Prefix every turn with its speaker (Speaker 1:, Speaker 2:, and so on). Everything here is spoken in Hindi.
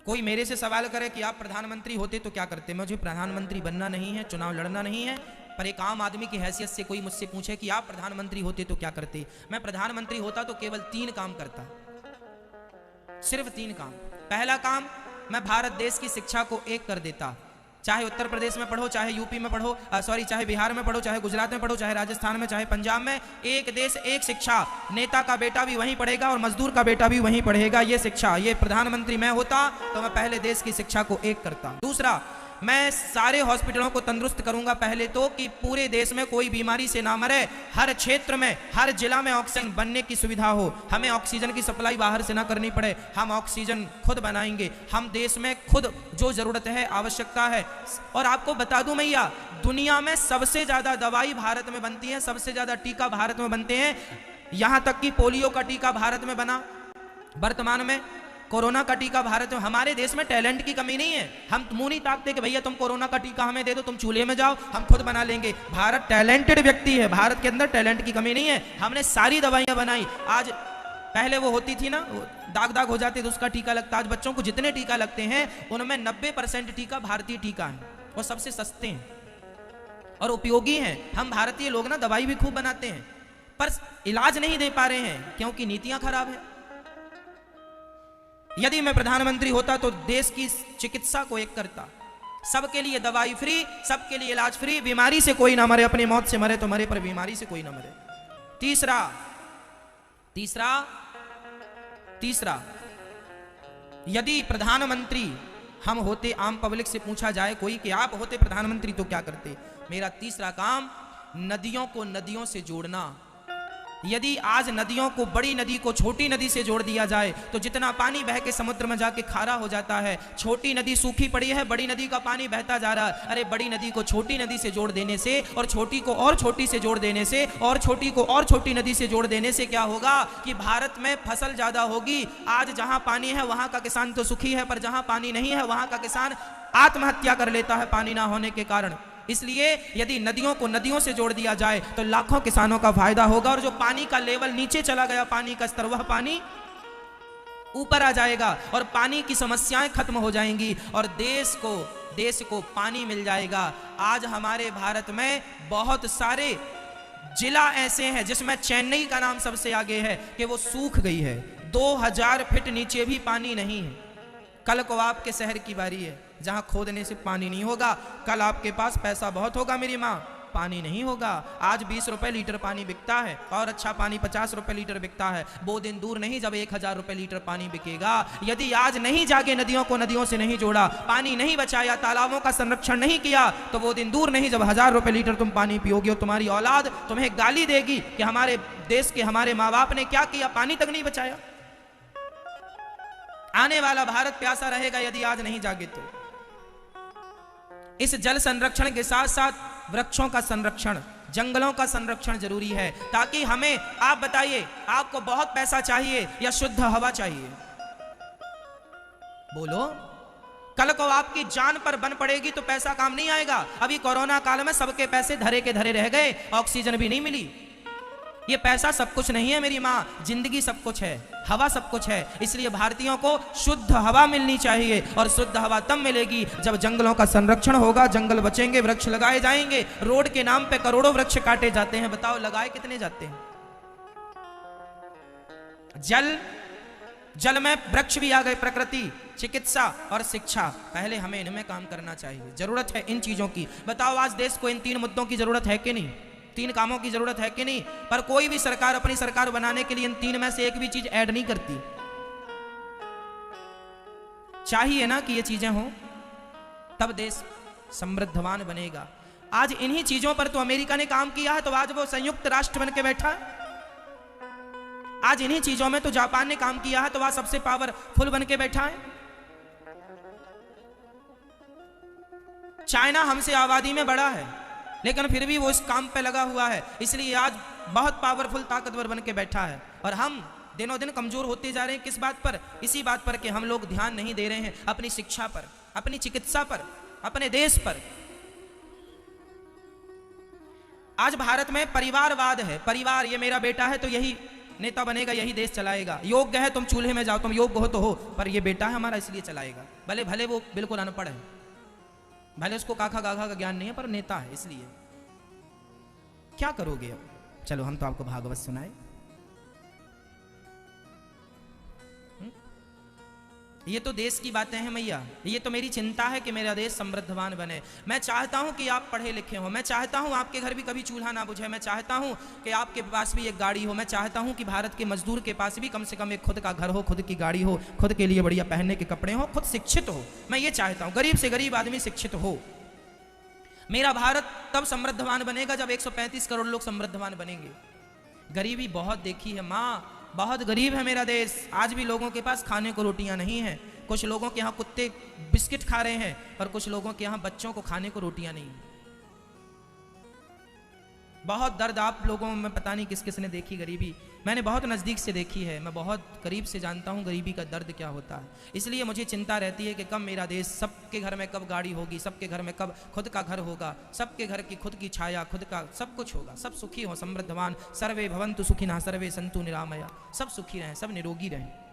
Speaker 1: कोई मेरे से सवाल करे कि आप प्रधानमंत्री होते तो क्या करते, मुझे प्रधानमंत्री बनना नहीं है, चुनाव लड़ना नहीं है, पर एक आम आदमी की हैसियत से कोई मुझसे पूछे कि आप प्रधानमंत्री होते तो क्या करते, मैं प्रधानमंत्री होता तो केवल 3 काम करता, सिर्फ 3 काम। पहला काम, मैं भारत देश की शिक्षा को एक कर देता। चाहे उत्तर प्रदेश में पढ़ो, चाहे यूपी में पढ़ो, चाहे बिहार में पढ़ो, चाहे गुजरात में पढ़ो, चाहे राजस्थान में, चाहे पंजाब में, एक देश एक शिक्षा। नेता का बेटा भी वहीं पढ़ेगा और मजदूर का बेटा भी वहीं पढ़ेगा, ये शिक्षा। ये प्रधानमंत्री मैं होता तो मैं पहले देश की शिक्षा को एक करता। दूसरा, मैं सारे हॉस्पिटलों को तंदुरुस्त करूंगा पहले तो, कि पूरे देश में कोई बीमारी से ना मरे, हर क्षेत्र में, हर जिला में ऑक्सीजन बनने की सुविधा हो, हमें ऑक्सीजन की सप्लाई बाहर से ना करनी पड़े, हम ऑक्सीजन खुद बनाएंगे, हम देश में खुद जो जरूरत है, आवश्यकता है। और आपको बता दूं मैया, दुनिया में सबसे ज्यादा दवाई भारत में बनती है, सबसे ज्यादा टीका भारत में बनते हैं, यहां तक कि पोलियो का टीका भारत में बना, वर्तमान में कोरोना का टीका भारत में। हमारे देश में टैलेंट की कमी नहीं है, हम मुंह नहीं ताकते कि भैया तुम कोरोना का टीका हमें दे दो, तुम चूल्हे में जाओ, हम खुद बना लेंगे। भारत टैलेंटेड व्यक्ति है, भारत के अंदर टैलेंट की कमी नहीं है, हमने सारी दवाइयां बनाई। आज पहले वो होती थी ना, दाग दाग हो जाते तो उसका टीका लगता, आज बच्चों को जितने टीका लगते हैं उनमें 90% टीका भारतीय टीका है, वो सबसे सस्ते हैं और उपयोगी हैं। हम भारतीय लोग ना दवाई भी खूब बनाते हैं पर इलाज नहीं दे पा रहे हैं क्योंकि नीतियां खराब हैं। यदि मैं प्रधानमंत्री होता तो देश की चिकित्सा को एक करता, सबके लिए दवाई फ्री, सबके लिए इलाज फ्री, बीमारी से कोई ना मरे, अपनी मौत से मरे तो मरे पर बीमारी से कोई ना मरे। तीसरा तीसरा तीसरा यदि प्रधानमंत्री हम होते, आम पब्लिक से पूछा जाए कोई कि आप होते प्रधानमंत्री तो क्या करते, मेरा तीसरा काम नदियों को नदियों से जोड़ना। यदि आज नदियों को, बड़ी नदी को छोटी नदी से जोड़ दिया जाए तो जितना पानी बह के समुद्र में जाके खारा हो जाता है, छोटी नदी सूखी पड़ी है, बड़ी नदी का पानी बहता जा रहा है, अरे बड़ी नदी को छोटी नदी से जोड़ देने से और छोटी को और छोटी से जोड़ देने से और छोटी को और छोटी नदी से जोड़ देने से क्या होगा कि भारत में फसल ज्यादा होगी। आज जहां पानी है वहां का किसान तो सुखी है, पर जहां पानी नहीं है वहां का किसान आत्महत्या कर लेता है पानी ना होने के कारण। इसलिए यदि नदियों को नदियों से जोड़ दिया जाए तो लाखों किसानों का फायदा होगा और जो पानी का लेवल नीचे चला गया, पानी का स्तर, वह पानी ऊपर आ जाएगा और पानी की समस्याएं खत्म हो जाएंगी और देश को पानी मिल जाएगा। आज हमारे भारत में बहुत सारे जिला ऐसे हैं जिसमें चेन्नई का नाम सबसे आगे है कि वो सूख गई है, 2000 फीट नीचे भी पानी नहीं है। कल को आपके शहर की बारी है जहां खोदने से पानी नहीं होगा, कल आपके पास पैसा बहुत होगा मेरी माँ, पानी नहीं होगा। आज 20 रुपए लीटर पानी बिकता है और अच्छा पानी 50 रुपए लीटर बिकता है, वो दिन दूर नहीं जब 1000 रुपए लीटर पानी बिकेगा। यदि आज नहीं जागे, नदियों को नदियों से नहीं जोड़ा, पानी नहीं बचाया, तालाबों का संरक्षण नहीं किया, तो वो दिन दूर नहीं जब 1000 रुपए लीटर तुम पानी पियोगे और तुम्हारी औलाद तुम्हें गाली देगी कि हमारे देश के हमारे माँ बाप ने क्या किया, पानी तक नहीं बचाया। आने वाला भारत प्यासा रहेगा यदि आज नहीं जागे तो। इस जल संरक्षण के साथ साथ वृक्षों का संरक्षण, जंगलों का संरक्षण जरूरी है, ताकि हमें, आप बताइए, आपको बहुत पैसा चाहिए या शुद्ध हवा चाहिए? बोलो। कल को आपकी जान पर बन पड़ेगी तो पैसा काम नहीं आएगा। अभी कोरोना काल में सबके पैसे धरे के धरे रह गए, ऑक्सीजन भी नहीं मिली। ये पैसा सब कुछ नहीं है मेरी माँ, जिंदगी सब कुछ है, हवा सब कुछ है। इसलिए भारतीयों को शुद्ध हवा मिलनी चाहिए और शुद्ध हवा तब मिलेगी जब जंगलों का संरक्षण होगा, जंगल बचेंगे, वृक्ष लगाए जाएंगे। रोड के नाम पे करोड़ों वृक्ष काटे जाते हैं, बताओ लगाए कितने जाते हैं? जल में वृक्ष भी आ गए, प्रकृति, चिकित्सा और शिक्षा। पहले हमें इनमें काम करना चाहिए, जरूरत है इन चीजों की। बताओ आज देश को इन 3 मुद्दों की जरूरत है कि नहीं? 3 कामों की जरूरत है कि नहीं? पर कोई भी सरकार अपनी सरकार बनाने के लिए इन 3 में से एक भी चीज ऐड नहीं करती। चाहिए ना कि ये चीजें हों, तब देश समृद्धवान बनेगा। आज इन्हीं चीजों पर तो अमेरिका ने काम किया है, तो आज वो संयुक्त राष्ट्र बन के बैठा है। आज इन्हीं चीजों में तो जापान ने काम किया है, तो वह सबसे पावरफुल बन के बैठा है। चाइना हमसे आबादी में बड़ा है, लेकिन फिर भी वो इस काम पे लगा हुआ है, इसलिए आज बहुत पावरफुल, ताकतवर बन के बैठा है। और हम दिनों दिन कमजोर होते जा रहे हैं। किस बात पर? इसी बात पर कि हम लोग ध्यान नहीं दे रहे हैं अपनी शिक्षा पर, अपनी चिकित्सा पर, अपने देश पर। आज भारत में परिवारवाद है, परिवार, ये मेरा बेटा है तो यही नेता बनेगा यही देश चलाएगा, योग्य है तुम चूल्हे में जाओ, तुम योग्य हो तो हो, पर ये बेटा है हमारा इसलिए चलाएगा। भले भले वो बिल्कुल अनपढ़ है, भले उसको काखा गाखा का ज्ञान नहीं है, पर नेता है इसलिए। क्या करोगे अब? चलो हम तो आपको भागवत सुनाए। ये तो देश की बातें हैं मैया, ये तो मेरी चिंता है कि मेरा देश समृद्धवान बने। मैं चाहता हूं कि आप पढ़े लिखे हो, मैं चाहता हूं आपके घर भी कभी चूल्हा ना बुझे, मैं चाहता हूं कि आपके पास भी एक गाड़ी हो, मैं चाहता हूं कि भारत के मजदूर के पास भी कम से कम एक खुद का घर हो, खुद की गाड़ी हो, खुद के लिए बढ़िया पहनने के कपड़े हो, खुद शिक्षित हो। मैं ये चाहता हूं गरीब से गरीब आदमी शिक्षित हो। मेरा भारत तब समृद्धवान बनेगा जब 135 करोड़ लोग समृद्धवान बनेंगे। गरीबी बहुत देखी है माँ, बहुत गरीब है मेरा देश। आज भी लोगों के पास खाने को रोटियां नहीं है। कुछ लोगों के यहाँ कुत्ते बिस्किट खा रहे हैं, पर कुछ लोगों के यहाँ बच्चों को खाने को रोटियां नहीं। बहुत दर्द आप लोगों में पता नहीं किस किस ने देखी गरीबी, मैंने बहुत नज़दीक से देखी है, मैं बहुत करीब से जानता हूँ गरीबी का दर्द क्या होता है। इसलिए मुझे चिंता रहती है कि कब मेरा देश, सबके घर में कब गाड़ी होगी, सबके घर में कब खुद का घर होगा, सबके घर की खुद की छाया, खुद का सब कुछ होगा, सब सुखी हो, समृद्धवान। सर्वे भवन्तु सुखिनः सर्वे सन्तु निरामया, सब सुखी रहें, सब निरोगी रहें।